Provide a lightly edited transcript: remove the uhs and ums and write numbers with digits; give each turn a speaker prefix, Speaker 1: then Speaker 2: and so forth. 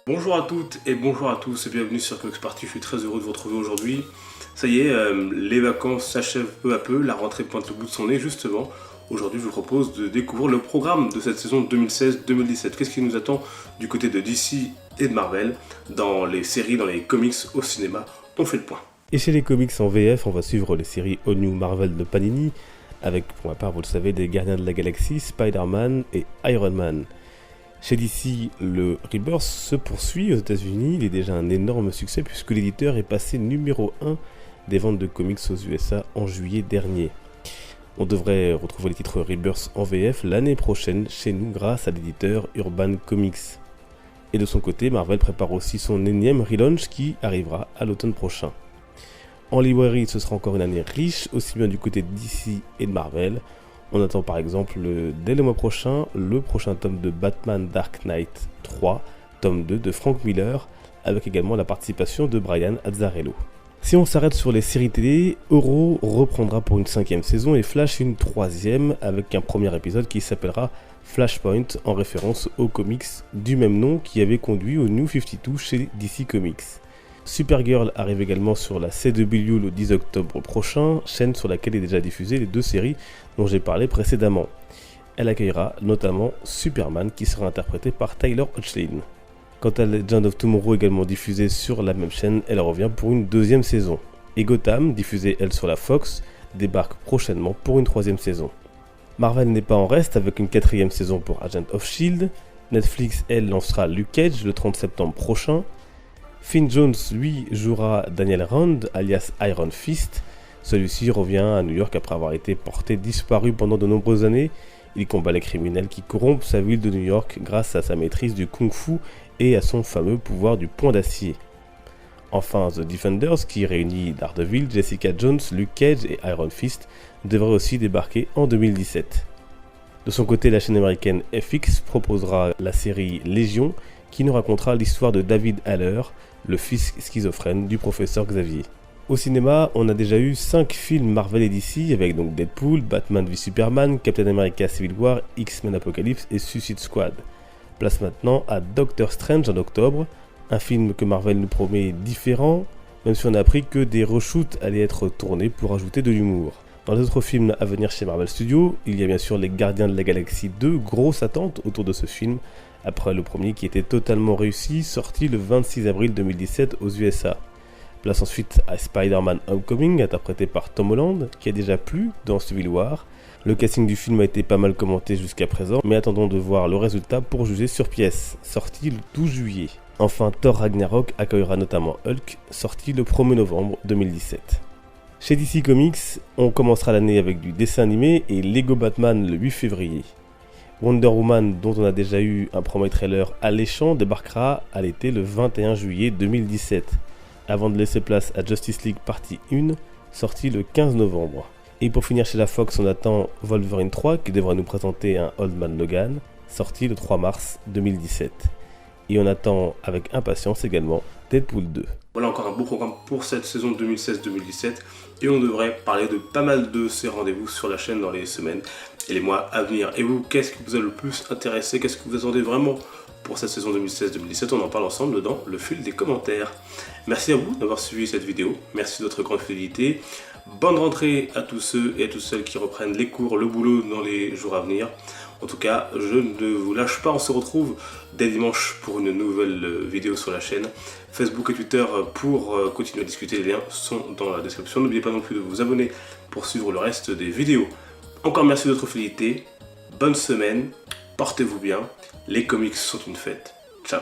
Speaker 1: Bonjour à toutes et bonjour à tous et bienvenue sur Comics Party, je suis très heureux de vous retrouver aujourd'hui. Ça y est, les vacances s'achèvent peu à peu, la rentrée pointe le bout de son nez justement. Aujourd'hui je vous propose de découvrir le programme de cette saison 2016-2017. Qu'est-ce qui nous attend du côté de DC et de Marvel dans les séries, dans les comics, au cinéma? On fait le point.
Speaker 2: Et chez les comics en VF, on va suivre les séries All New Marvel de Panini, avec pour ma part, vous le savez, des Gardiens de la Galaxie, Spider-Man et Iron Man. Chez DC, le Rebirth se poursuit aux États-Unis, il est déjà un énorme succès puisque l'éditeur est passé numéro 1 des ventes de comics aux USA en juillet dernier. On devrait retrouver les titres Rebirth en VF l'année prochaine chez nous grâce à l'éditeur Urban Comics. Et de son côté, Marvel prépare aussi son énième relaunch qui arrivera à l'automne prochain. En librairie, ce sera encore une année riche, aussi bien du côté de DC et de Marvel. On attend par exemple dès le mois prochain le prochain tome de Batman Dark Knight 3, tome 2 de Frank Miller, avec également la participation de Brian Azzarello. Si on s'arrête sur les séries télé, Euro reprendra pour une 5e saison et Flash une 3e avec un premier épisode qui s'appellera Flashpoint en référence aux comics du même nom qui avait conduit au New 52 chez DC Comics. Supergirl arrive également sur la CW le 10 octobre prochain, chaîne sur laquelle est déjà diffusée les deux séries dont j'ai parlé précédemment. Elle accueillera notamment Superman qui sera interprété par Tyler Hoechlin. Quant à Legend of Tomorrow également diffusée sur la même chaîne, elle revient pour une 2e saison. Et Gotham, diffusée elle sur la Fox, débarque prochainement pour une 3e saison. Marvel n'est pas en reste avec une 4e saison pour Agent of S.H.I.E.L.D. Netflix elle lancera Luke Cage le 30 septembre prochain. Finn Jones, lui, jouera Daniel Rand, alias Iron Fist. Celui-ci revient à New York après avoir été porté disparu pendant de nombreuses années. Il combat les criminels qui corrompent sa ville de New York grâce à sa maîtrise du kung-fu et à son fameux pouvoir du poing d'acier. Enfin, The Defenders, qui réunit Daredevil, Jessica Jones, Luke Cage et Iron Fist, devrait aussi débarquer en 2017. De son côté, la chaîne américaine FX proposera la série Légion, qui nous racontera l'histoire de David Haller, le fils schizophrène du professeur Xavier. Au cinéma, on a déjà eu 5 films Marvel et DC avec donc Deadpool, Batman v Superman, Captain America Civil War, X-Men Apocalypse et Suicide Squad. Place maintenant à Doctor Strange en octobre, un film que Marvel nous promet différent, même si on a appris que des reshoots allaient être tournés pour ajouter de l'humour. Dans les autres films à venir chez Marvel Studios, il y a bien sûr les Gardiens de la Galaxie 2, grosse attente autour de ce film, après le premier qui était totalement réussi, sorti le 26 avril 2017 aux USA. Place ensuite à Spider-Man Homecoming, interprété par Tom Holland, qui a déjà plu dans Civil War. Le casting du film a été pas mal commenté jusqu'à présent, mais attendons de voir le résultat pour juger sur pièce, sorti le 12 juillet. Enfin, Thor Ragnarok accueillera notamment Hulk, sorti le 1er novembre 2017. Chez DC Comics, on commencera l'année avec du dessin animé et Lego Batman le 8 février. Wonder Woman, dont on a déjà eu un premier trailer alléchant, débarquera à l'été le 21 juillet 2017, avant de laisser place à Justice League Partie 1, sortie le 15 novembre. Et pour finir chez la Fox, on attend Wolverine 3, qui devra nous présenter un Old Man Logan, sorti le 3 mars 2017. Et on attend avec impatience également Deadpool 2.
Speaker 1: Voilà encore un beau programme pour cette saison 2016-2017 et on devrait parler de pas mal de ces rendez-vous sur la chaîne dans les semaines et les mois à venir. Et vous, qu'est-ce qui vous a le plus intéressé? Qu'est-ce que vous attendez vraiment pour cette saison 2016-2017? On en parle ensemble dans le fil des commentaires. Merci à vous d'avoir suivi cette vidéo, merci de votre grande fidélité. Bonne rentrée à tous ceux et à toutes celles qui reprennent les cours, le boulot dans les jours à venir. En tout cas, je ne vous lâche pas, on se retrouve dès dimanche pour une nouvelle vidéo sur la chaîne. Facebook et Twitter pour continuer à discuter, les liens sont dans la description. N'oubliez pas non plus de vous abonner pour suivre le reste des vidéos. Encore merci de votre fidélité, bonne semaine, portez-vous bien, les comics sont une fête. Ciao.